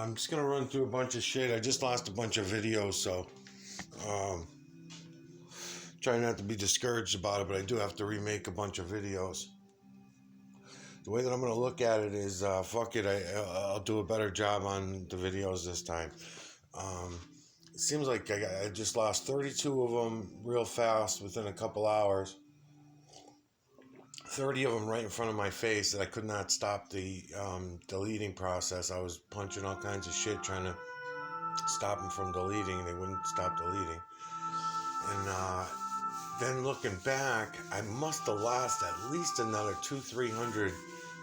I'm just gonna run through a bunch of shit. I just lost a bunch of videos, so try not to be discouraged about it, but I do have to remake a bunch of videos. The way that I'm gonna look at it is, fuck it, I'll do a better job on the videos this time. It seems like I just lost 32 of them real fast within a couple hours. 30 of them right in front of my face that I could not stop the deleting process. I was punching all kinds of shit trying to stop them from deleting, and they wouldn't stop deleting. And then looking back, I must have lost at least another 200-300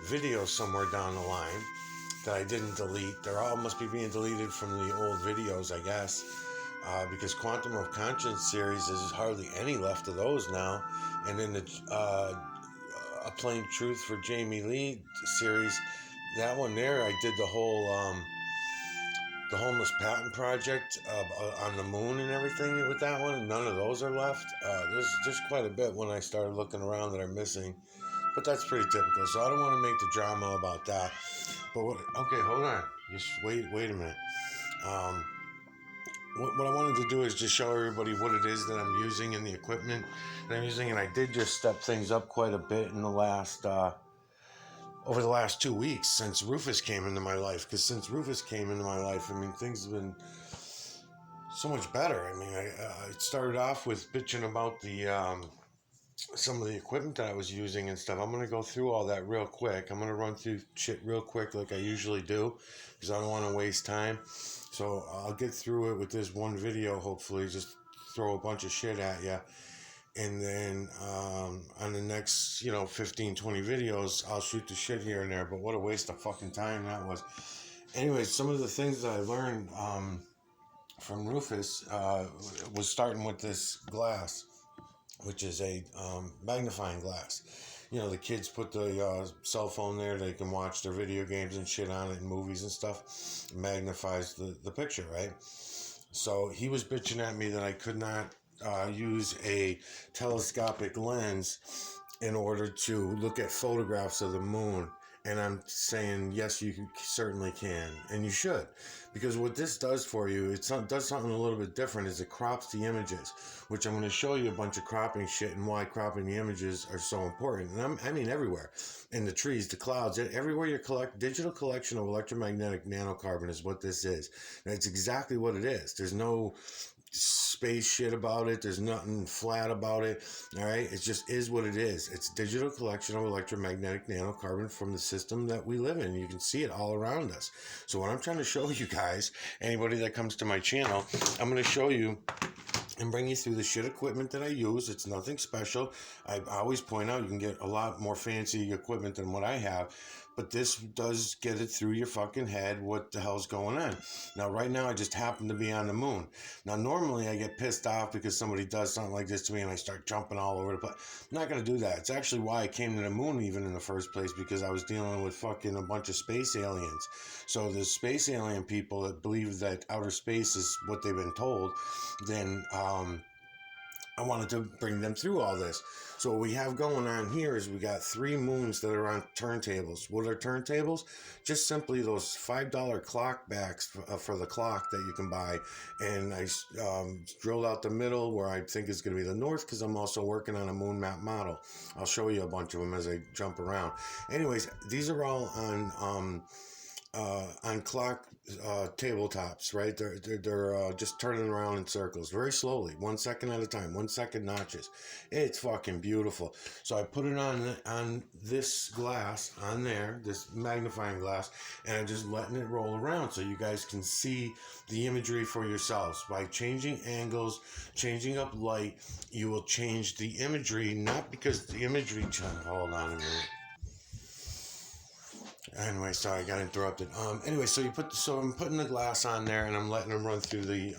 videos somewhere down the line that I didn't delete. They're all must be being deleted from the old videos, I guess, because Quantum of Conscience series, there's hardly any left of those now. And then the A Plain Truth for Jamie Lee series, that one there, I did the whole the homeless patent project on the moon and everything with that one, and none of those are left. There's quite a bit when I started looking around that are missing, but that's pretty typical, so I don't want to make the drama about that. But okay, hold on, just wait a minute. What I wanted to do is just show everybody what it is that I'm using and the equipment that I'm using, and I did just step things up quite a bit in the last over the last 2 weeks since Rufus came into my life. Because since Rufus came into my life, I mean, things have been so much better. I mean, I started off with bitching about the some of the equipment that I was using and stuff. I'm going to go through all that real quick. I'm going to run through shit real quick like I usually do, because I don't want to waste time. So I'll get through it with this one video, hopefully, just throw a bunch of shit at you. And then on the next, 15, 20 videos, I'll shoot the shit here and there. But what a waste of fucking time that was. Anyways, some of the things that I learned from Rufus was starting with this glass, which is a magnifying glass. The kids put the cell phone there. They can watch their video games and shit on it and movies and stuff. It magnifies the picture, right? So he was bitching at me that I could not use a telescopic lens in order to look at photographs of the moon. And I'm saying, yes, you certainly can, and you should, because what this does for you, it does something a little bit different, is it crops the images, which I'm going to show you a bunch of cropping shit and why cropping the images are so important. And I mean everywhere, in the trees, the clouds, everywhere you collect, digital collection of electromagnetic nanocarbon is what this is. And it's exactly what it is. There's no space shit about it. There's nothing flat about it. All right, it just is what it is. It's digital collection of electromagnetic nanocarbon from the system that we live in. You can see it all around us. So what I'm trying to show you guys, anybody that comes to my channel, I'm going to show you and bring you through the shit equipment that I use. It's nothing special. I always point out you can get a lot more fancy equipment than what I have, but this does get it through your fucking head what the hell's going on. Now, right now, I just happen to be on the moon. Now, normally I get pissed off because somebody does something like this to me and I start jumping all over the place. I'm not going to do that. It's actually why I came to the moon even in the first place, because I was dealing with fucking a bunch of space aliens. So the space alien people that believe that outer space is what they've been told, then I wanted to bring them through all this. So what we have going on here is we got 3 moons that are on turntables. What are turntables? Just simply those $5 clock backs for the clock that you can buy. And I drilled out the middle where I think is going to be the north, because I'm also working on a moon map model. I'll show you a bunch of them as I jump around. Anyways, these are all on clock tabletops, right? They're just turning around in circles very slowly, 1 second at a time, 1 second notches. It's fucking beautiful. So I put it on this glass on there, this magnifying glass, and I'm just letting it roll around so you guys can see the imagery for yourselves. By changing angles, changing up light, you will change the imagery, not because the imagery, hold on a minute. Anyway, sorry, I got interrupted. Anyway, so I'm putting the glass on there and I'm letting them run through the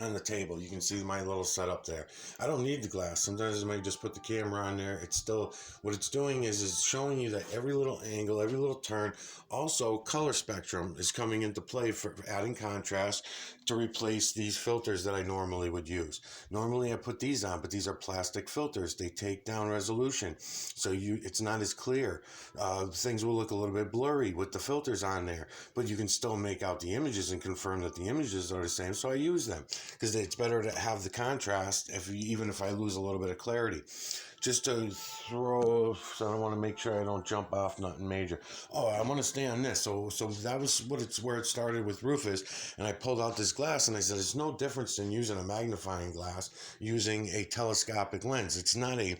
on the table. You can see my little setup there. I don't need the glass. Sometimes I might just put the camera on there. It's still, what it's doing is showing you that every little angle, every little turn. Also, color spectrum is coming into play for adding contrast to replace these filters that I normally would use. Normally I put these on, but these are plastic filters. They take down resolution, so it's not as clear. Things will look a little bit blurry with the filters on there, but you can still make out the images and confirm that the images are the same, so I use them because it's better to have the contrast even if I lose a little bit of clarity. Just to throw, so I want to make sure I don't jump off nothing major. Oh, I want to stay on this. So that was where it started with Rufus, and I pulled out this glass and I said, "There's no difference in using a magnifying glass using a telescopic lens. It's not a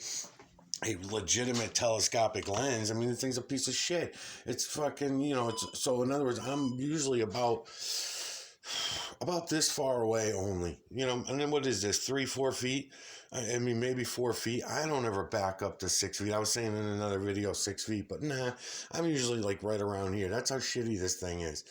legitimate telescopic lens. I mean, the thing's a piece of shit. It's fucking, it's, so in other words, I'm usually about this far away only, and then what is this, 3-4 feet? I mean, maybe 4 feet. I don't ever back up to 6 feet. I was saying in another video 6 feet, but nah, I'm usually like right around here. That's how shitty this thing is.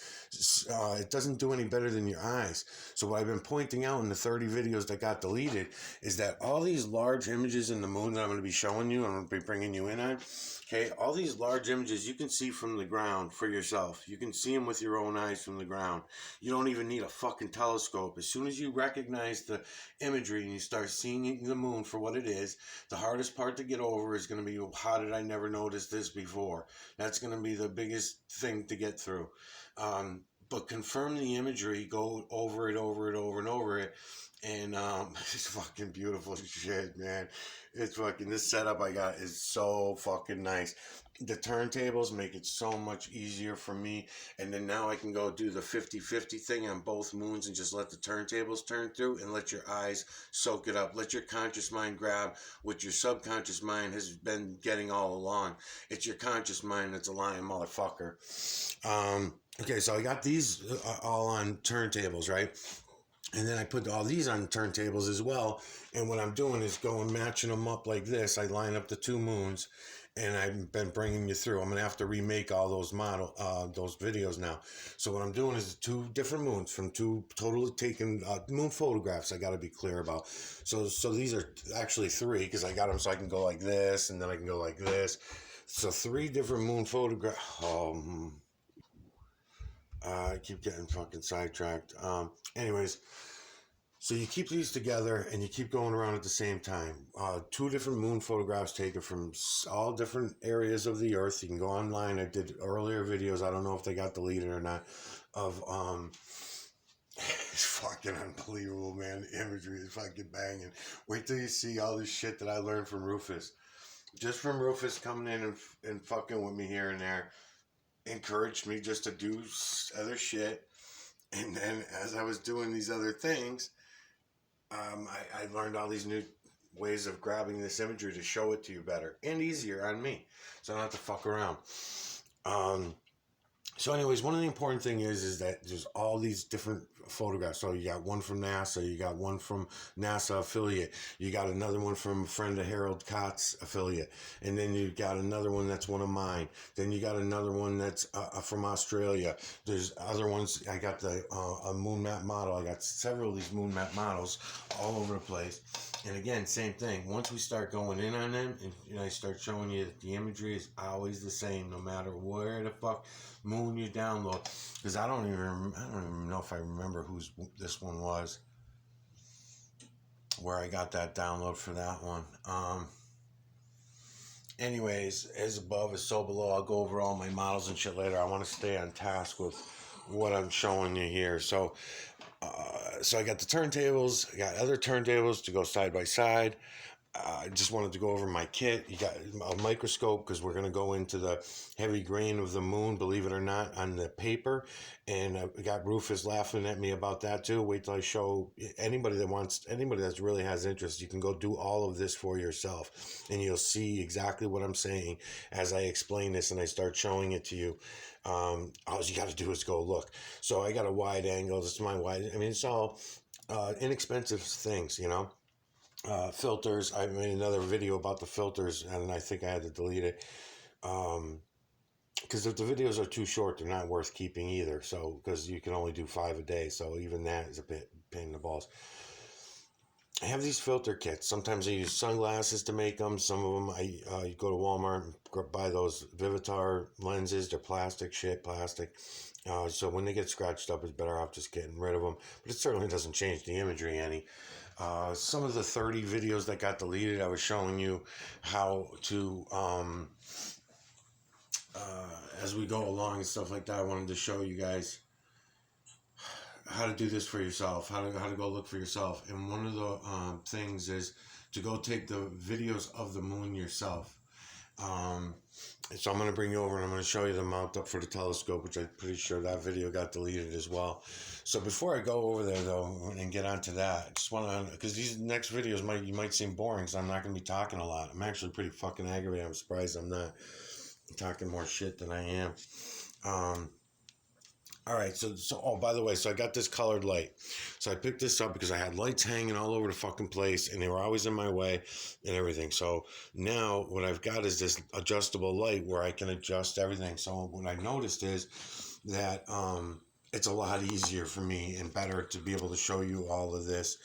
It doesn't do any better than your eyes. So what I've been pointing out in the 30 videos that got deleted is that all these large images in the moon that I'm going to be showing you, I'm going to be bringing you in on, okay, all these large images you can see from the ground for yourself. You can see them with your own eyes from the ground. You don't even need a fucking telescope. As soon as you recognize the imagery and you start seeing the moon for what it is, the hardest part to get over is going to be, how did I never notice this before? That's going to be the biggest thing to get through. But confirm the imagery, go over it, over and over it, and it's fucking beautiful shit, man. It's fucking, this setup I got is so fucking nice. The turntables make it so much easier for me, and then now I can go do the 50-50 thing on both moons and just let the turntables turn through and let your eyes soak it up. Let your conscious mind grab what your subconscious mind has been getting all along. It's your conscious mind that's a lying motherfucker. Okay, so I got these all on turntables, right? And then I put all these on turntables as well. And what I'm doing is going matching them up like this. I line up the two moons, and I've been bringing you through. I'm gonna have to remake all those those videos now. So what I'm doing is two different moons from two totally taken moon photographs. I got to be clear about. So these are actually three because I got them so I can go like this, and then I can go like this. So 3 different moon photographs. I keep getting fucking sidetracked. Anyways, so you keep these together and you keep going around at the same time. 2 different moon photographs taken from all different areas of the earth. You can go online. I did earlier videos. I don't know if they got deleted or not. Of it's fucking unbelievable, man. The imagery is fucking banging. Wait till you see all this shit that I learned from Rufus. Just from Rufus coming in and fucking with me here and there. Encouraged me just to do other shit, and then as I was doing these other things, I learned all these new ways of grabbing this imagery to show it to you better and easier on me, so I don't have to fuck around. So anyways, one of the important thing is that there's all these different photographs. So you got one from NASA, you got one from NASA affiliate, you got another one from a friend of Harald Kautz affiliate, and then you got another one that's one of mine. Then you got another one that's from Australia. There's other ones. I got a moon map model. I got several of these moon map models all over the place. And again, same thing. Once we start going in on them, and I start showing you that the imagery is always the same, no matter where the fuck moon you download. Because I don't even know if I remember whose this one was, where I got that download for that one. Anyways, as above is so below. I'll go over all my models and shit later. I want to stay on task with what I'm showing you here. So I got the turntables. I got other turntables to go side by side. I just wanted to go over my kit. You got a microscope because we're going to go into the heavy grain of the moon, believe it or not, on the paper. And I got Rufus laughing at me about that too. Wait till I show anybody that really has interest. You can go do all of this for yourself, and you'll see exactly what I'm saying as I explain this and I start showing it to you. All you got to do is go look. So I got a wide angle. This is my wide. I mean, it's all inexpensive things, filters. I made another video about the filters, and I think I had to delete it because if the videos are too short, they're not worth keeping either. So because you can only do 5 a day, so even that is a pain in the balls. I have these filter kits. Sometimes I use sunglasses to make them. Some of them you go to Walmart and buy those Vivitar lenses. They're plastic. So when they get scratched up, it's better off just getting rid of them. But it certainly doesn't change the imagery any. Some of the 30 videos that got deleted, I was showing you how to, as we go along and stuff like that, I wanted to show you guys how to do this for yourself, how to go look for yourself. And one of the things is to go take the videos of the moon yourself. So I'm going to bring you over and I'm going to show you the mount up for the telescope, which I'm pretty sure that video got deleted as well. So before I go over there though and get onto that, I just want to, because these next videos you might seem boring, so I'm not going to be talking a lot. I'm actually pretty fucking aggravated. I'm surprised I'm not talking more shit than I am. All right, so oh, by the way, so I got this colored light. So I picked this up because I had lights hanging all over the fucking place and they were always in my way and everything. So now what I've got is this adjustable light where I can adjust everything. So what I noticed is that it's a lot easier for me and better to be able to show you all of this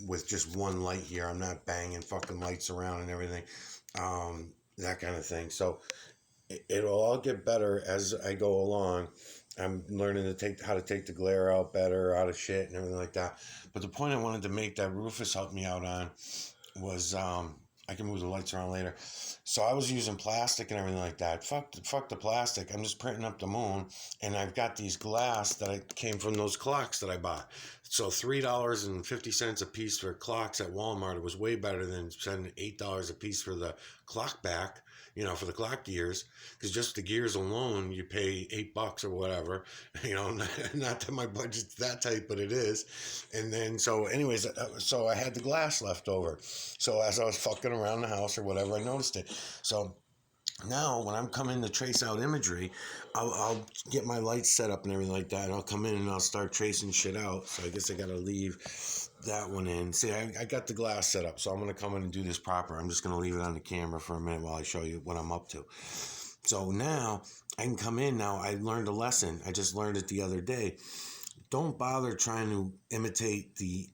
with just one light here. I'm not banging fucking lights around and everything, that kind of thing. So it'll all get better as I go along. I'm learning to how to take the glare out better, out of shit and everything like that. But the point I wanted to make that Rufus helped me out on was, I can move the lights around later. So I was using plastic and everything like that. Fuck the plastic. I'm just printing up the moon. And I've got these glass that came from those clocks that I bought. So $3.50 a piece for clocks at Walmart. It was way better than spending $8 a piece for the clock back, for the clock gears. Because just the gears alone, you pay $8 or whatever. Not that my budget's that tight, but it is. And then, so anyways, so I had the glass left over. So as I was fucking around the house or whatever, I noticed it. So now when I'm coming to trace out imagery, I'll get my lights set up and everything like that. And I'll come in and I'll start tracing shit out. So I guess I got to leave that one in. See, I got the glass set up. So I'm going to come in and do this proper. I'm just going to leave it on the camera for a minute while I show you what I'm up to. So now I can come in now. I learned a lesson. I just learned it the other day. Don't bother trying to imitate the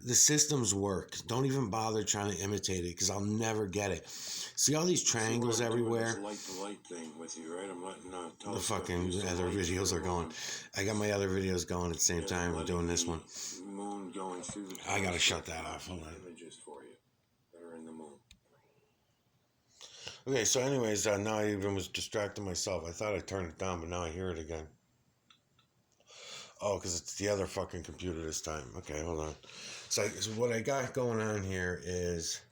system's work. Don't even bother trying to imitate it because I'll never get it. See all these triangles everywhere? Light thing with you, right? I'm not the fucking other videos are going. I got my other videos going at the same time. I'm doing this one. Moon going through the I gotta shut that off. Hold on. Images for you that are in the moon. Okay, so anyways, now I even was distracting myself. I thought I turned it down, but now I hear it again. Oh, because it's the other fucking computer this time. Okay, hold on. So what I got going on here is,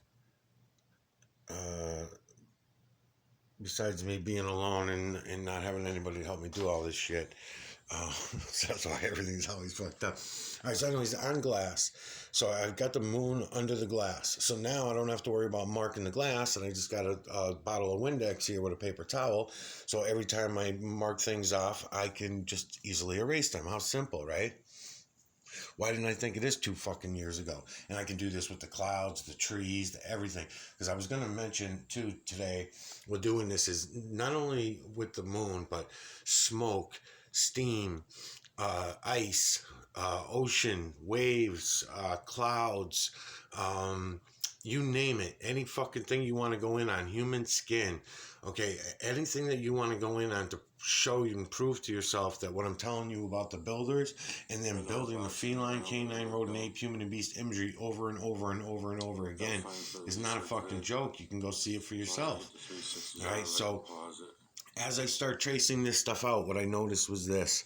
besides me being alone and not having anybody to help me do all this shit, so that's why everything's always fucked up. All right, so anyways, on glass. So I've got the moon under the glass. So now I don't have to worry about marking the glass, and I just got a bottle of Windex here with a paper towel. So every time I mark things off, I can just easily erase them. How simple, right? Why didn't I think of this 2 fucking years ago? And I can do this with the clouds, the trees, everything. Because I was going to mention, too, today, what doing this is not only with the moon, but smoke, steam, ice, ocean, waves, clouds, you name it. Any fucking thing you want to go in on, human skin, okay, anything that you want to go in on to show you and prove to yourself that what I'm telling you about the builders and then building the feline, canine, rodent, ape, human, and beast imagery over and over and over and over again is not a fucking joke. You can go see it for yourself. All right, so as I start tracing this stuff out, what I noticed was this.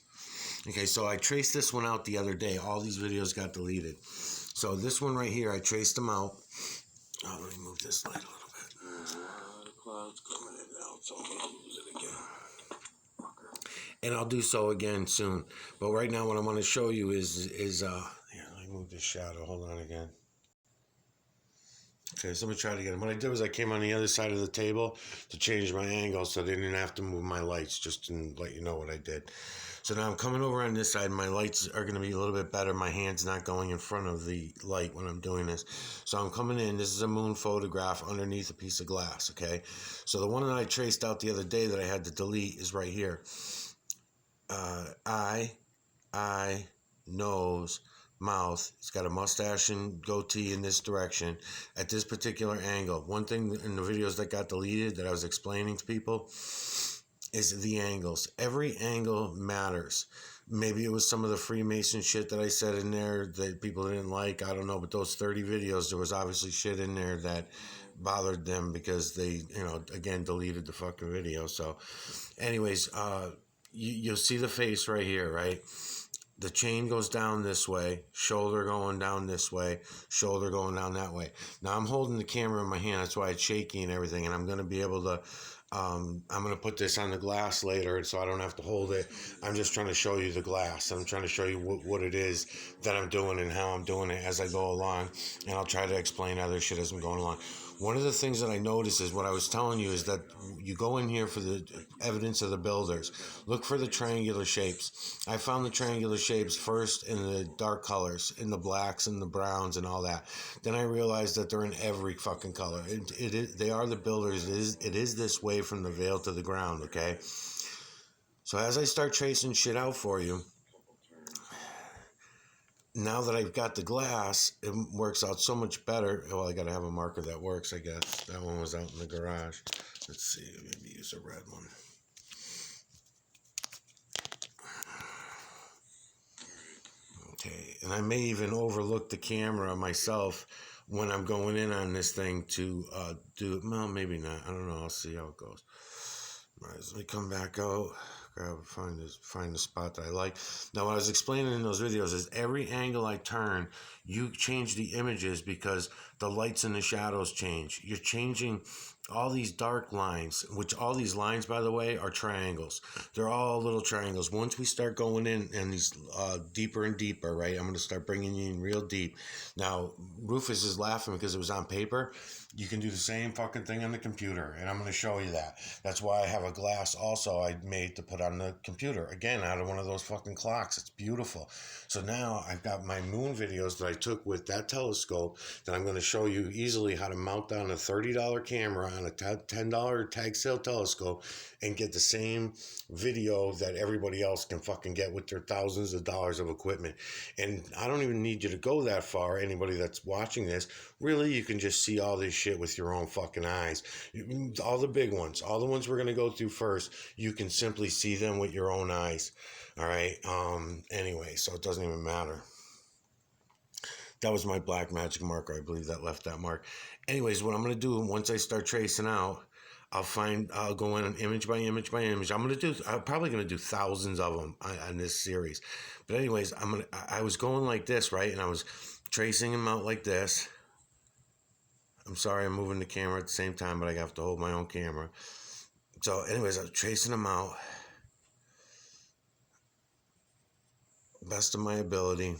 Okay, so I traced this one out the other day. All these videos got deleted. So this one right here, I traced them out. Oh, let me move this light a little bit. There's a lot of clouds coming in now, so I'm going to lose it again. And I'll do so again soon. But right now what I want to show you is here, let me move this shadow. Hold on again. Okay, so let me try it again. What I did was I came on the other side of the table to change my angle so I didn't have to move my lights, just to let you know what I did. So now I'm coming over on this side. My lights are going to be a little bit better. My hand's not going in front of the light when I'm doing this. So I'm coming in. This is a moon photograph underneath a piece of glass, okay? So the one that I traced out the other day that I had to delete is right here. I eye, nose, mouth. He's got a mustache and goatee in this direction at this particular angle. One thing in the videos that got deleted that I was explaining to people is the angles. Every angle matters. Maybe it was some of the Freemason shit that I said in there that people didn't like. I don't know, but those 30 videos, there was obviously shit in there that bothered them because they, again, deleted the fucking video. So anyways, you'll see the face right here, right? The chain goes down this way, shoulder going down this way, shoulder going down that way. Now I'm holding the camera in my hand, that's why it's shaky and everything, and I'm going to be able to, I'm going to put this on the glass later so I don't have to hold it. I'm just trying to show you the glass. I'm trying to show you what it is that I'm doing and how I'm doing it as I go along, and I'll try to explain other shit as I'm going along. One of the things that I noticed is what I was telling you is that you go in here for the evidence of the builders. Look for the triangular shapes. I found the triangular shapes first in the dark colors, in the blacks and the browns and all that. Then I realized that they're in every fucking color. They are the builders. It is this way from the veil to the ground, okay? So as I start tracing shit out for you, now that I've got the glass, it works out so much better. Well, I got to have a marker that works, I guess. That one was out in the garage. Let's see, maybe use a red one. Okay, and I may even overlook the camera myself when I'm going in on this thing to do it. Well, maybe not. I don't know. I'll see how it goes. All right, so let me come back out. Find the spot that I like. Now, what I was explaining in those videos is every angle I turn, you change the images because the lights and the shadows change. You're changing all these dark lines, which all these lines, by the way, are triangles. They're all little triangles. Once we start going in and these deeper and deeper, right, I'm going to start bringing you in real deep. Now, Rufus is laughing because it was on paper. You can do the same fucking thing on the computer, and I'm going to show you that. That's why I have a glass also I made to put on the computer. Again, out of one of those fucking clocks. It's beautiful. So now I've got my moon videos that I took with that telescope that I'm going to show you easily how to mount down a $30 camera on a $10 tag sale telescope and get the same video that everybody else can fucking get with their thousands of dollars of equipment. And I don't even need you to go that far, anybody that's watching this. Really, you can just see all this shit with your own fucking eyes. All the big ones, all the ones we're going to go through first, you can simply see them with your own eyes. All right. Anyway, so it doesn't even matter. That was my black magic marker. I believe that left that mark. Anyways, what I'm going to do once I start tracing out, I'll go in image by image by image. I'm probably going to do thousands of them on this series. But anyways, I was going like this, right? And I was tracing them out like this. I'm sorry, I'm moving the camera at the same time, but I have to hold my own camera. So anyways, I was tracing them out. Best of my ability.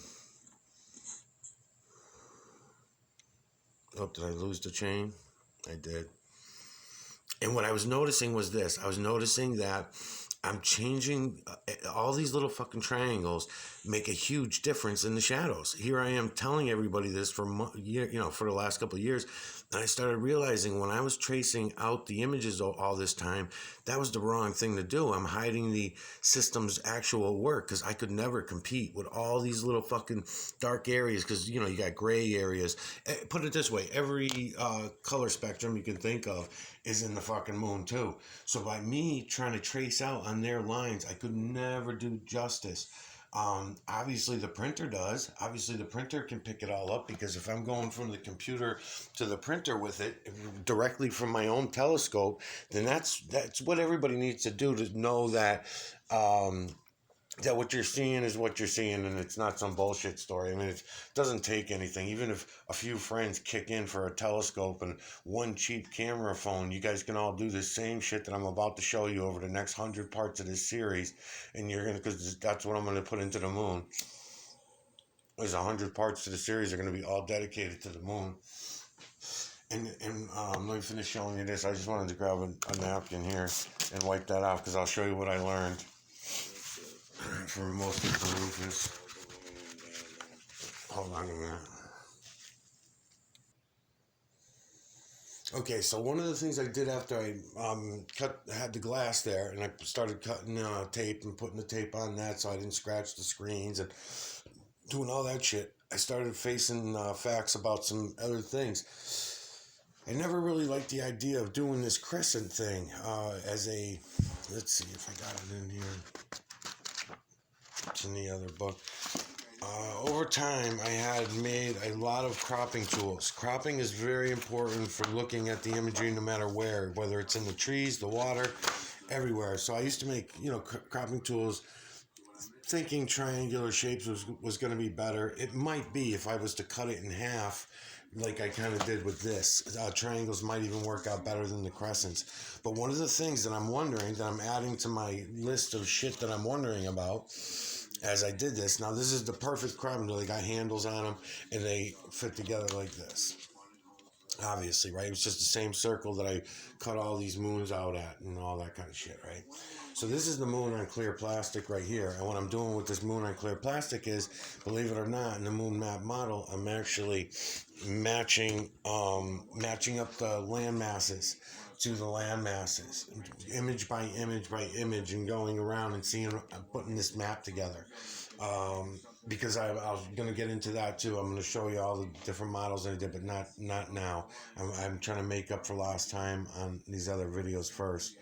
Oh, did I lose the chain? I did. And what I was noticing was this. I was noticing that I'm changing all these little fucking triangles make a huge difference in the shadows. Here I am telling everybody this for for the last couple of years, and I started realizing when I was tracing out the images all this time, that was the wrong thing to do. I'm hiding the system's actual work because I could never compete with all these little fucking dark areas because, you got gray areas. Put it this way, every color spectrum you can think of is in the fucking moon too. So by me trying to trace out on their lines, I could never do justice. Obviously the printer does. Obviously the printer can pick it all up because if I'm going from the computer to the printer with it directly from my own telescope, then that's what everybody needs to do to know that that what you're seeing is what you're seeing and it's not some bullshit story. I mean, it doesn't take anything. Even if a few friends kick in for a telescope and one cheap camera phone, you guys can all do the same shit that I'm about to show you over the next 100 parts of this series. And because that's what I'm going to put into the moon. There's 100 parts to the series are going to be all dedicated to the moon. And let me finish showing you this. I just wanted to grab a napkin here and wipe that off because I'll show you what I learned. For most of the Rufus. Hold on a minute. Okay, so one of the things I did after I had the glass there, and I started cutting tape and putting the tape on that so I didn't scratch the screens and doing all that shit, I started facing facts about some other things. I never really liked the idea of doing this crescent thing as a. Let's see if I got it in here. It's in the other book. Over time, I had made a lot of cropping tools. Cropping is very important for looking at the imagery no matter where, whether it's in the trees, the water, everywhere. So I used to make, cropping tools thinking triangular shapes was going to be better. It might be if I was to cut it in half like I kind of did with this. Triangles might even work out better than the crescents. But one of the things that I'm wondering, that I'm adding to my list of shit that I'm wondering about as I did this, now this is the perfect cropping tool. They got handles on them and they fit together like this. Obviously, right? It was just the same circle that I cut all these moons out at and all that kind of shit, right? So this is the moon on clear plastic right here. And what I'm doing with this moon on clear plastic is, believe it or not, in the moon map model, I'm actually matching up the land masses to the land masses, image by image by image, and going around and seeing, putting this map together. Because I was going to get into that too. I'm going to show you all the different models that I did, but not now. I'm trying to make up for lost time on these other videos first.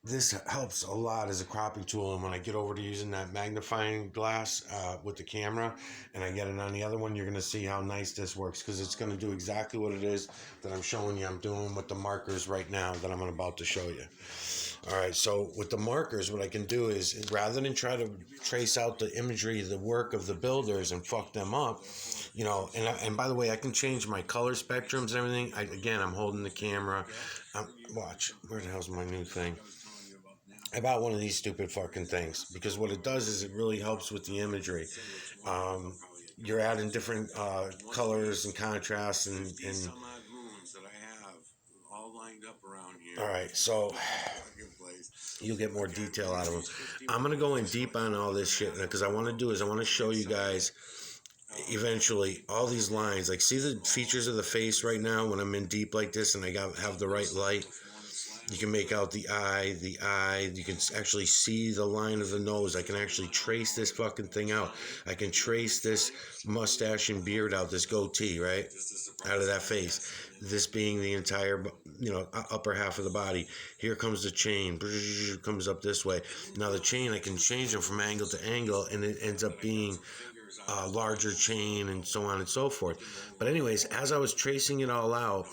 This helps a lot as a cropping tool, and when I get over to using that magnifying glass with the camera and I get it on the other one, you're going to see how nice this works, because it's going to do exactly what it is that I'm showing you I'm doing with the markers right now that I'm about to show you. All right, so with the markers, what I can do is, rather than try to trace out the imagery, the work of the builders and fuck them up, and by the way, I can change my color spectrums and everything. I'm holding the camera. Watch, where the hell's my new thing? I bought one of these stupid fucking things because what it does is it really helps with the imagery. You're adding different colors and contrasts and all right, so you'll get more detail out of them. I'm gonna go in deep on all this shit because I want to show you guys eventually all these lines. Like, see the features of the face right now when I'm in deep like this and I have the right light. You can make out the eye. You can actually see the line of the nose. I can actually trace this fucking thing out. I can trace this mustache and beard out, this goatee, right, out of that face. This being the entire, upper half of the body. Here comes the chain. Comes up this way. Now the chain, I can change them from angle to angle, and it ends up being a larger chain and so on and so forth. But anyways, as I was tracing it all out,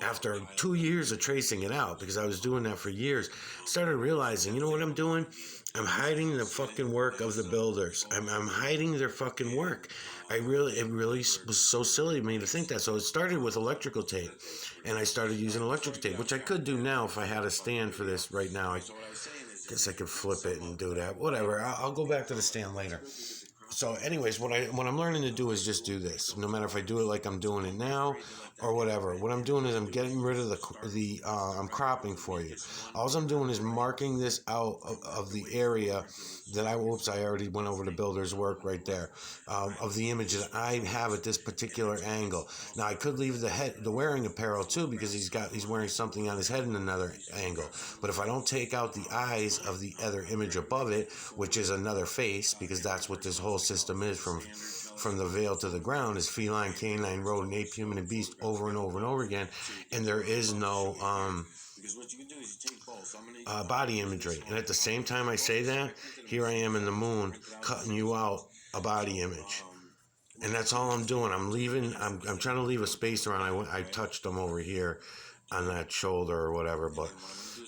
after 2 years of tracing it out, because I was doing that for years, I started realizing, you know what I'm doing? I'm hiding the fucking work of the builders. I'm hiding their fucking work. It really was so silly of me to think that. So it started with electrical tape, and I started using electrical tape, which I could do now if I had a stand for this right now. I guess I could flip it and do that. Whatever. I'll go back to the stand later. So anyways, what I'm learning to do is just do this. No matter if I do it like I'm doing it now or whatever. What I'm doing is I'm getting rid of I'm cropping for you. All I'm doing is marking this out of the area that I already went over the builder's work right there, of the image that I have at this particular angle. Now I could leave the wearing apparel too, because he's wearing something on his head in another angle. But if I don't take out the eyes of the other image above it, which is another face, because that's what this whole system is, from the veil to the ground, is feline, canine, rodent, ape, human, and beast, over and over and over again, and there is no body imagery. And at the same time I say that, here I am in the moon cutting you out a body image. And that's all I'm doing. I'm trying to leave a space around. I touched them over here on that shoulder or whatever, but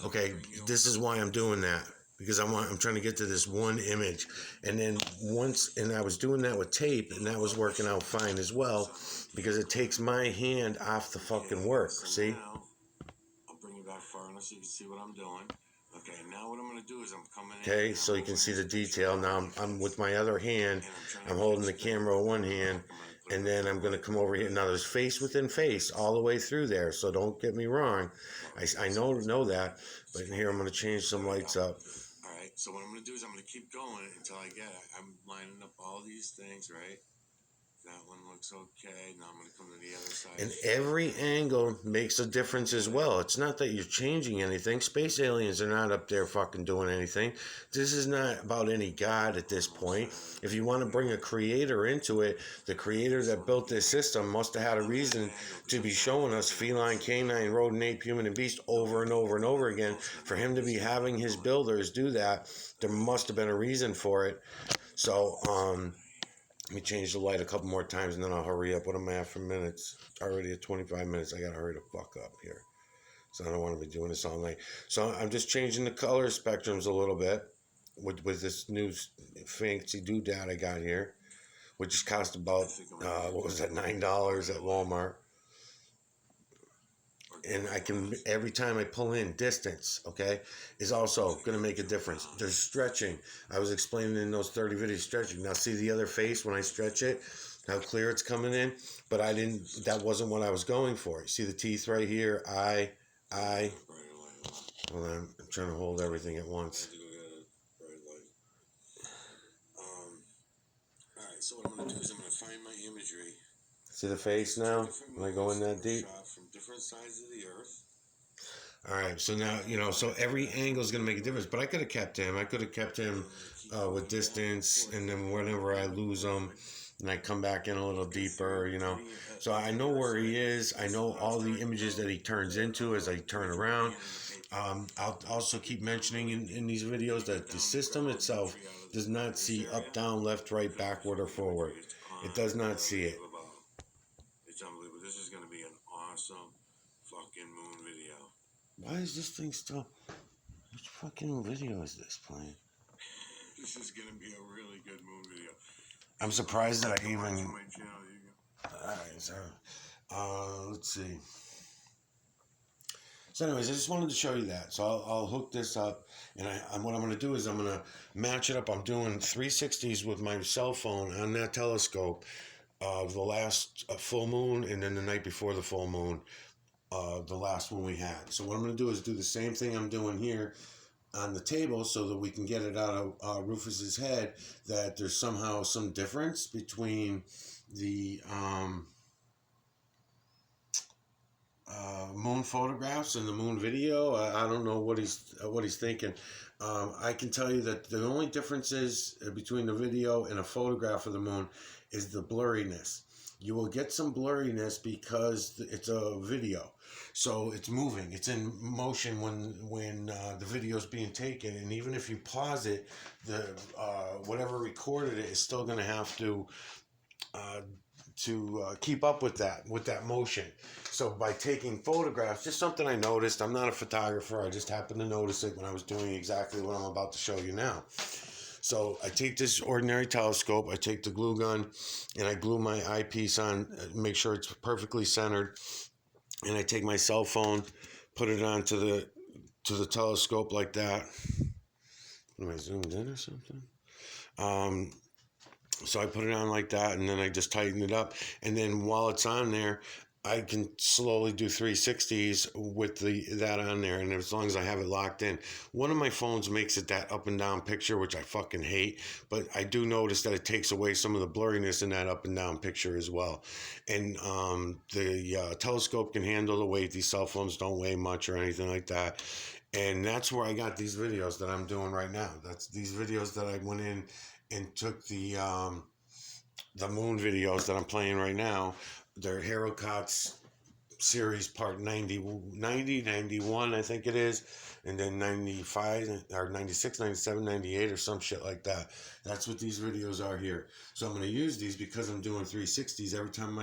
okay, this is why I'm doing that, because I'm trying to get to this one image. And then I was doing that with tape, and that was working out fine as well, because it takes my hand off the fucking work. See? I'll bring you back far enough so you can see what I'm doing. Okay, now what I'm going to do is I'm coming in. Okay, so you can see the detail. Now I'm with my other hand. I'm holding the camera with one hand, and then I'm going to come over here. Now there's face within face all the way through there, so don't get me wrong. I know that, but in here I'm going to change some lights up. All right, so what I'm going to do is I'm going to keep going until I get it. I'm lining up all these things, right? That one looks okay. Now I'm going to come to the other side. And every angle makes a difference as well. It's not that you're changing anything. Space aliens are not up there fucking doing anything. This is not about any god at this point. If you want to bring a creator into it, the creator that built this system must have had a reason to be showing us feline, canine, rodent, ape, human, and beast over and over and over again. For him to be having his builders do that, there must have been a reason for it. So, let me change the light a couple more times and then I'll hurry up. What am I at for minutes? Already at 25 minutes. I gotta hurry the fuck up here. So I don't want to be doing this all night. So I'm just changing the color spectrums a little bit with this new fancy doodad I got here, which just cost about, what was that, $9 at Walmart. And I can, every time I pull in, distance, okay, is also going to make a difference. There's stretching. I was explaining in those 30 videos stretching. Now see the other face when I stretch it, how clear it's coming in? But I didn't, that wasn't what I was going for. You see the teeth right here? Hold on, I'm trying to hold everything at once. Alright, so what I'm going to do is I'm going to find my imagery. See the face now? When I go in that deep? From different sides of the earth. All right, so now, you know, so every angle is going to make a difference. But I could have kept him. I could have kept him with distance, and then whenever I lose him, and I come back in a little deeper, you know. So I know where he is. I know all the images that he turns into as I turn around. I'll also keep mentioning in these videos that the system itself does not see up, down, left, right, backward, or forward. It does not see it. It's unbelievable. This is going to be an awesome fucking moon video. Why is this thing still... Which fucking video is this playing? This is going to be a really good moon video. I'm surprised that I even... My channel, you go. Alright, so... let's see. So anyways, I just wanted to show you that. So I'll hook this up, and what I'm going to do is I'm going to match it up. I'm doing 360s with my cell phone on that telescope. The last full moon, and then the night before the full moon, the last one we had. So what I'm going to do is do the same thing I'm doing here on the table so that we can get it out of Rufus's head, that there's somehow some difference between the moon photographs and the moon video. I don't know what he's thinking. I can tell you that the only difference is between the video and a photograph of the moon is the blurriness. You will get some blurriness because it's a video, so it's moving, it's in motion when the video is being taken, and even if you pause it, the whatever recorded it is still going to have to keep up with that motion. So by taking photographs, just something I noticed. I'm not a photographer. I just happened to notice it when I was doing exactly what I'm about to show you now. So I take this ordinary telescope, I take the glue gun, and I glue my eyepiece on, make sure it's perfectly centered, and I take my cell phone, put it onto the telescope like that. Am I zoomed in or something? So I put it on like that, and then I just tighten it up. And then while it's on there, I can slowly do 360s with that on there, and as long as I have it locked in. One of my phones makes it that up and down picture, which I fucking hate, but I do notice that it takes away some of the blurriness in that up and down picture as well. And the telescope can handle the weight. These cell phones don't weigh much or anything like that. And that's where I got these videos that I'm doing right now. That's these videos that I went in and took the moon videos that I'm playing right now. They're Harald Kautz Series part 90, 91, I think it is, and then 95 or 96, 97, 98 or some shit like that. That's what these videos are here. So I'm going to use these because I'm doing 360s every time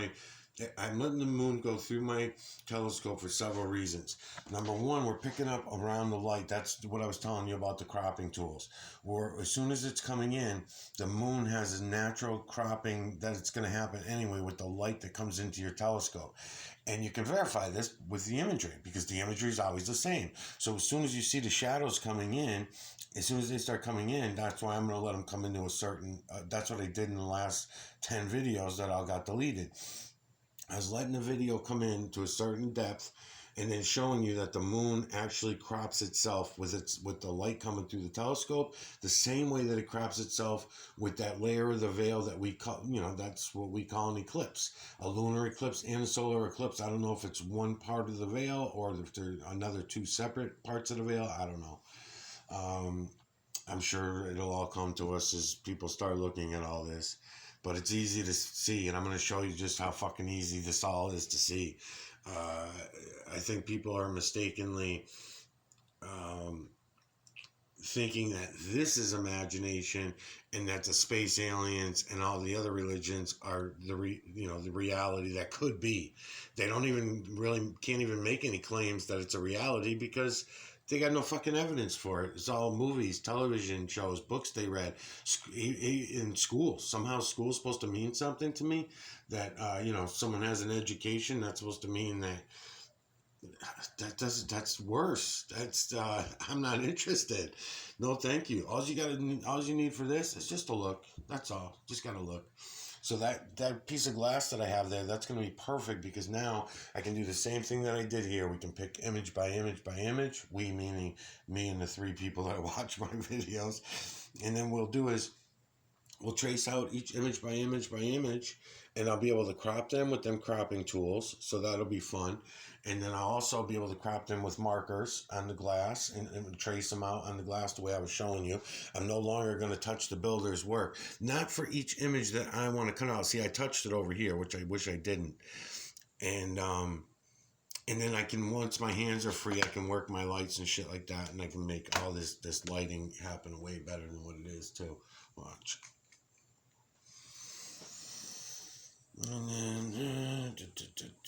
I'm letting the moon go through my telescope for several reasons. Number one, we're picking up around the light. That's what I was telling you about the cropping tools. Where as soon as it's coming in, the moon has a natural cropping that it's going to happen anyway with the light that comes into your telescope. And you can verify this with the imagery because the imagery is always the same. So as soon as you see the shadows coming in, as soon as they start coming in, that's why I'm going to let them come into a certain, that's what I did in the last 10 videos that all got deleted. I was letting the video come in to a certain depth, and then showing you that the moon actually crops itself with the light coming through the telescope, the same way that it crops itself with that layer of the veil that we call, that's what we call an eclipse, a lunar eclipse and a solar eclipse. I don't know if it's one part of the veil or if there's another two separate parts of the veil. I don't know. I'm sure it'll all come to us as people start looking at all this, but it's easy to see, and I'm going to show you just how fucking easy this all is to see. I think people are mistakenly thinking that this is imagination and that the space aliens and all the other religions are the reality that could be. They don't even can't even make any claims that it's a reality because they got no fucking evidence for it. It's all movies, television shows, books they read in school. Somehow school's supposed to mean something to me. That someone has an education, that's supposed to mean that's worse. I'm not interested. No, thank you. All you need for this is just a look. That's all. Just gotta look. So that piece of glass that I have there, that's going to be perfect because now I can do the same thing that I did here. We can pick image by image by image. We, meaning me and the 3 people that watch my videos. And then we'll trace out each image by image by image, and I'll be able to crop them with them cropping tools. So that'll be fun. And then I'll also be able to crop them with markers on the glass and trace them out on the glass the way I was showing you. I'm no longer going to touch the builder's work. Not for each image that I want to cut out. See, I touched it over here, which I wish I didn't. And then I can, once my hands are free, I can work my lights and shit like that, and I can make all this lighting happen way better than what it is too. Watch. And then,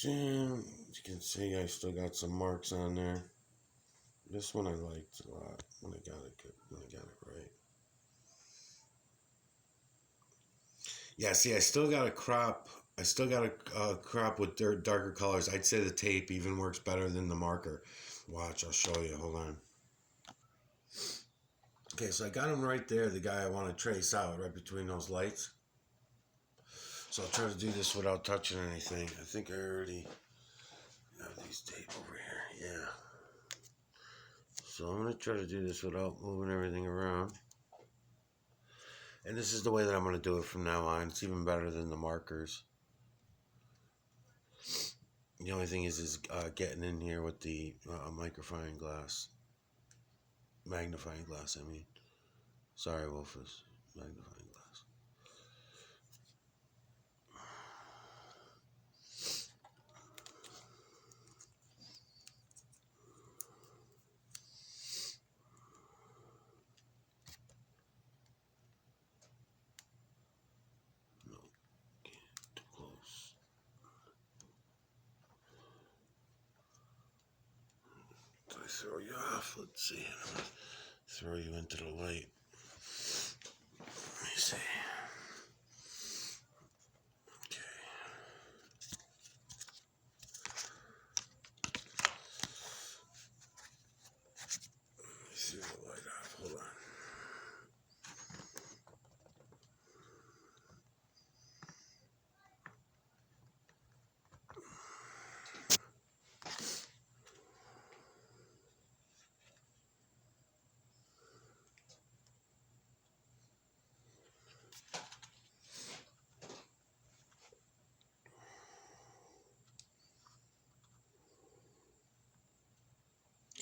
you can see I still got some marks on there. This one I liked a lot when I got it right. Yeah, see, I still got to crop. I still got to crop with darker colors. I'd say the tape even works better than the marker. Watch, I'll show you. Hold on. Okay, so I got him right there, the guy I want to trace out right between those lights. So I'll try to do this without touching anything. I think I already have these tape over here. Yeah. So I'm going to try to do this without moving everything around. And this is the way that I'm going to do it from now on. It's even better than the markers. The only thing is getting in here with the magnifying glass, I mean. Sorry, Wolfus. Magnifying glass. No, too close. Did I throw you off? Let's see. I'm going to throw you into the light. Let me see. Okay. Let me see the light off. Hold on.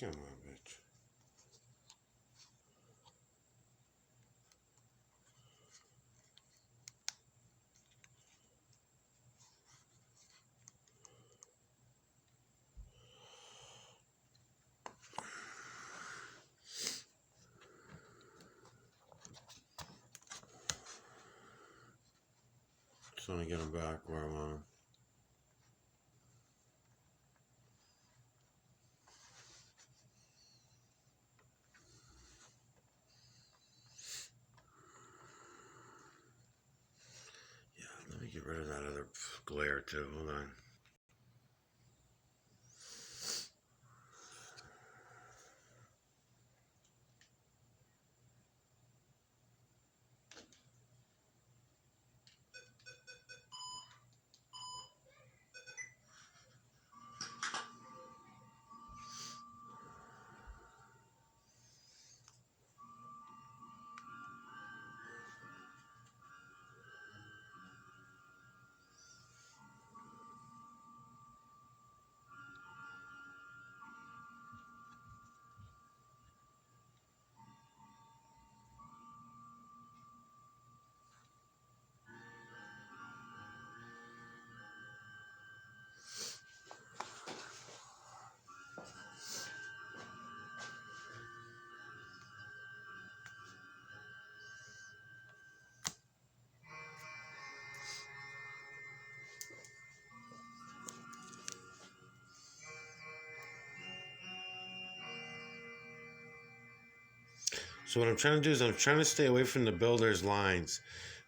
Come on, bitch. So let me get him back where I want him. Yeah, let me get rid of that other glare too. Hold on. So what I'm trying to do is I'm trying to stay away from the builder's lines,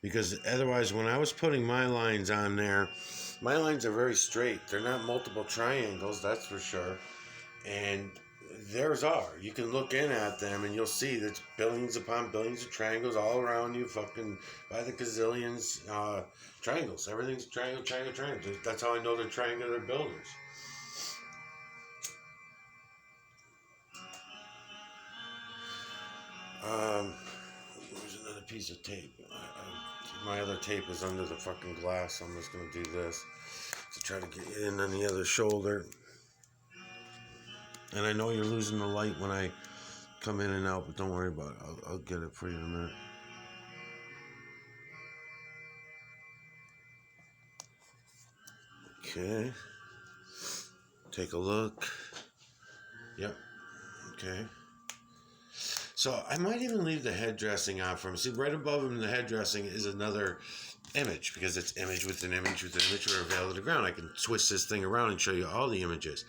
because otherwise when I was putting my lines on there, my lines are very straight. They're not multiple triangles, that's for sure. And theirs are. You can look in at them and you'll see there's billions upon billions of triangles all around you, fucking by the gazillions triangles. Everything's triangle, triangle, triangle. That's how I know they're triangular builders. There's another piece of tape. My other tape is under the fucking glass, so I'm just gonna do this to try to get in on the other shoulder. And I know you're losing the light when I come in and out, but don't worry about it. I'll get it for you in a minute. Okay. Take a look. Yep. Okay. So I might even leave the head dressing on for him. See, right above him, the head dressing is another image, because it's image with an image with an image or a veil to the ground. I can twist this thing around and show you all the images.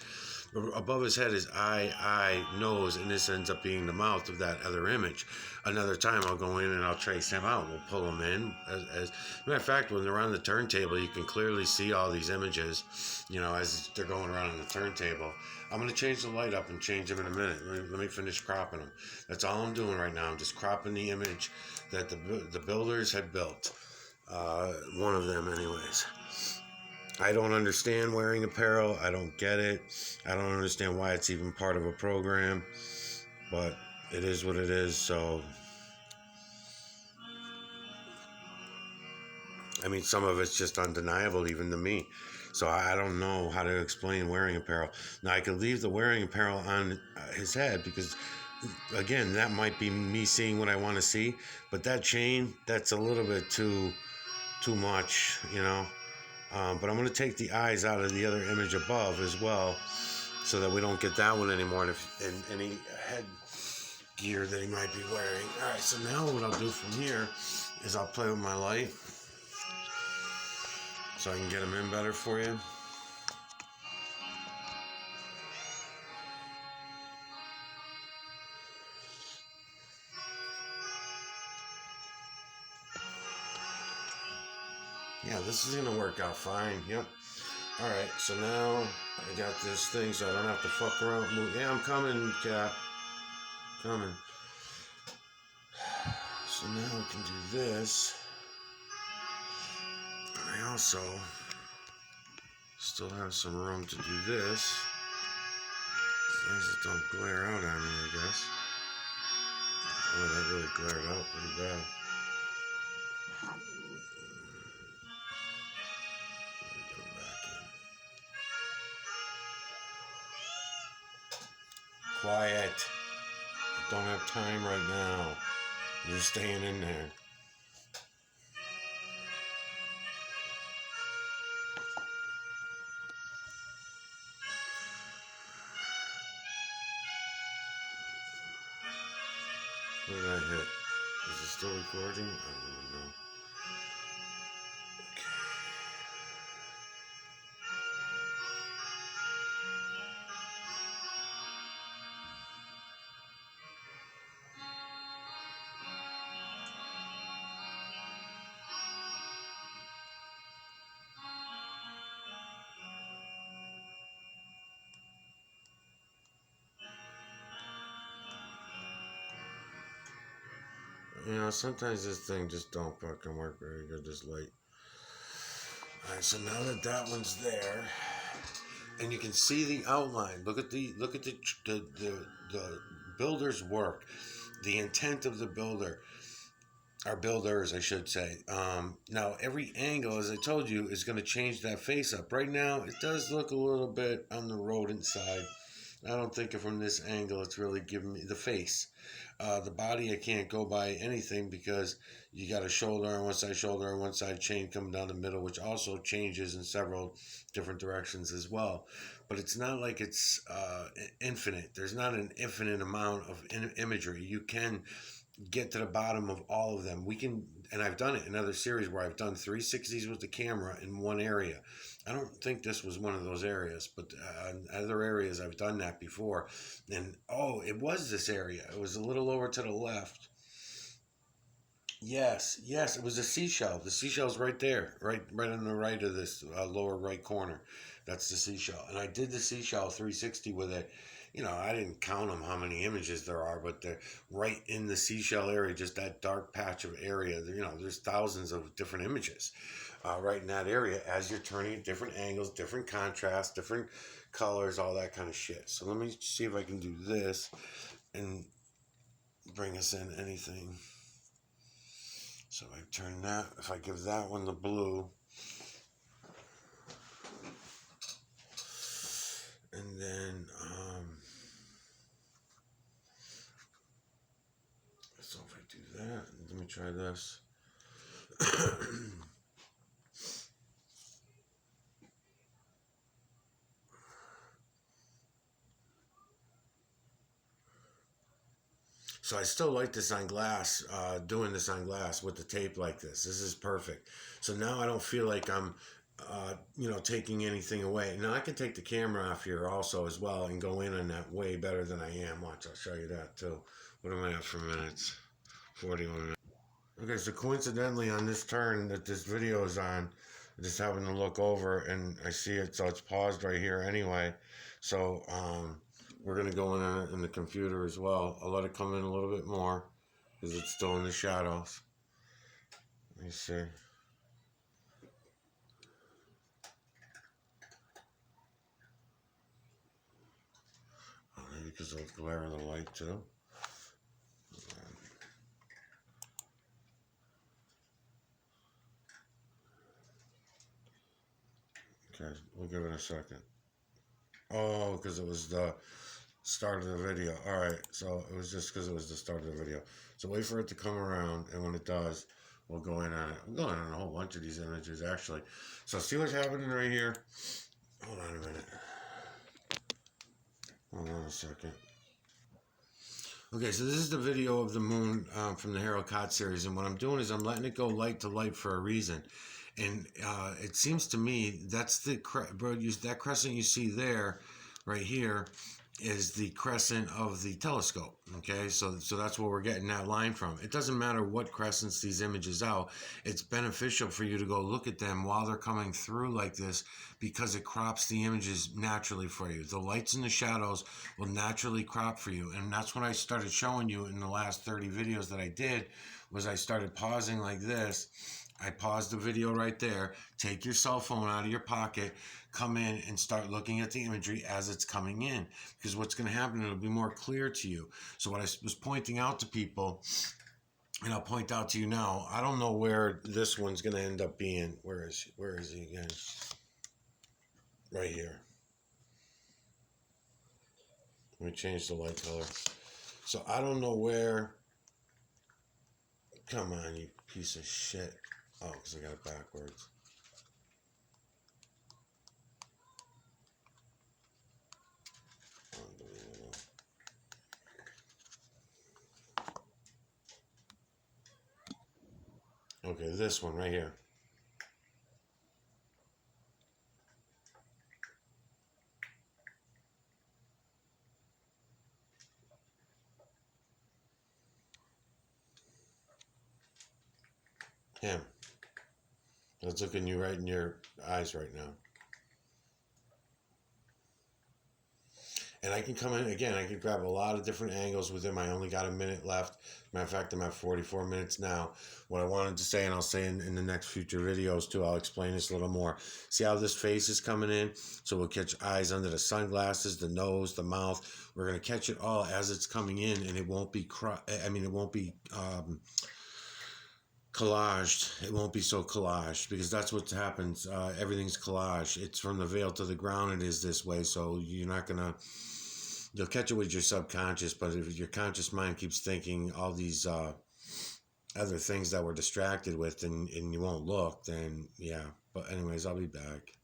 Above his head is eye, nose, and this ends up being the mouth of that other image. Another time I'll go in and I'll trace him out. We'll pull him in. As a matter of fact, when they're on the turntable, you can clearly see all these images, as they're going around on the turntable. I'm going to change the light up and change them in a minute. Let me finish cropping them. That's all I'm doing right now. I'm just cropping the image that the builders had built. One of them anyways. I don't understand wearing apparel. I don't get it. I don't understand why it's even part of a program. But it is what it is, so... I mean, some of it's just undeniable even to me. So I don't know how to explain wearing apparel. Now, I could leave the wearing apparel on his head because, again, that might be me seeing what I want to see. But that chain, that's a little bit too much, But I'm going to take the eyes out of the other image above as well, so that we don't get that one anymore, and any head gear that he might be wearing. All right, so now what I'll do from here is I'll play with my light so I can get him in better for you. Yeah, this is going to work out fine. Yep. All right, so now I got this thing so I don't have to fuck around. Yeah, I'm coming, cat. Coming. So now we can do this. I also still have some room to do this. As long as it don't glare out on me, I guess. Oh, that really glared out pretty bad. Get him back in. Quiet. I don't have time right now. You're staying in there. What did I hit? Is it still recording? I don't even know. Okay. Sometimes this thing just don't fucking work very good, this light. Alright, so now that one's there, and you can see the outline. Look at the builder's work, the intent of the builder, or builders, I should say. Now every angle, as I told you, is going to change that face up. Right now, it does look a little bit on the rodent side. I don't think from this angle it's really giving me the face. The body, I can't go by anything because you got a shoulder on one side chain coming down the middle, which also changes in several different directions as well. But it's not like it's infinite. There's not an infinite amount of imagery. You can get to the bottom of all of them. We can and I've done it in other series where I've done 360s with the camera in one area. I don't think this was one of those areas, but in other areas I've done that before. And oh, it was this area. It was a little over to the left. Yes, it was a seashell. The seashell's right there, right on the right of this lower right corner. That's the seashell. And I did the seashell 360 with it. You know, I didn't count them how many images there are, but they're right in the seashell area, just that dark patch of area. You know, there's thousands of different images right in that area as you're turning at different angles, different contrast, different colors, all that kind of shit. So let me see if I can do this and bring us in anything. So I turn that, if I give that one the blue, and then, so if I do that, let me try this. So I still like this on glass, doing this on glass with the tape like this. This is perfect. So now I don't feel like I'm, you know, taking anything away. Now I can take the camera off here also as well and go in on that way better than I am. Watch, I'll show you that too. What am I at for minutes? 41 minutes. Okay, so coincidentally on this turn that this video is on, I just happened to look over and I see it, so it's paused right here anyway. So, we're going to go in on it in the computer as well. I'll let it come in a little bit more because it's still in the shadows. Let me see. Oh, maybe because of the glare of the light too. Okay, we'll give it a second. Oh, because it was the start of the video. All right, so it was just because it was the start of the video. So wait for it to come around, and when it does, we'll go in on it. We're going on a whole bunch of these images, actually. So see what's happening right here? Hold on a minute. Hold on a second. Okay, so this is the video of the moon from the Harald Kautz series, and what I'm doing is I'm letting it go light to light for a reason. And it seems to me that's the that crescent you see there, right here, is the crescent of the telescope. Okay, so that's where we're getting that line from. It doesn't matter what crescents these images out. It's beneficial for you to go look at them while they're coming through like this because it crops the images naturally for you. The lights and the shadows will naturally crop for you, and that's what I started showing you in the last 30 videos that I did. Was I started pausing like this. I paused the video right there. Take your cell phone out of your pocket, come in and start looking at the imagery as it's coming in. Because what's going to happen, it'll be more clear to you. So what I was pointing out to people, and I'll point out to you now, I don't know where this one's going to end up being. Where is he again? Right here. Let me change the light color. So I don't know where. Come on, you piece of shit. Oh, because I got it backwards. Unbelievable. Okay, this one right here. Him. That's looking you right in your eyes right now. And I can come in, again, I can grab a lot of different angles with him. I only got a minute left. Matter of fact, I'm at 44 minutes now. What I wanted to say, and I'll say in the next future videos too, I'll explain this a little more. See how this face is coming in? So we'll catch eyes under the sunglasses, the nose, the mouth. We're going to catch it all as it's coming in, and it won't be, it won't be collaged. It won't be so collaged because that's what happens. Everything's collaged. It's from the veil to the ground. It is this way. So you're not going to, you'll catch it with your subconscious, but if your conscious mind keeps thinking all these other things that we're distracted with and you won't look, then yeah. But anyways, I'll be back.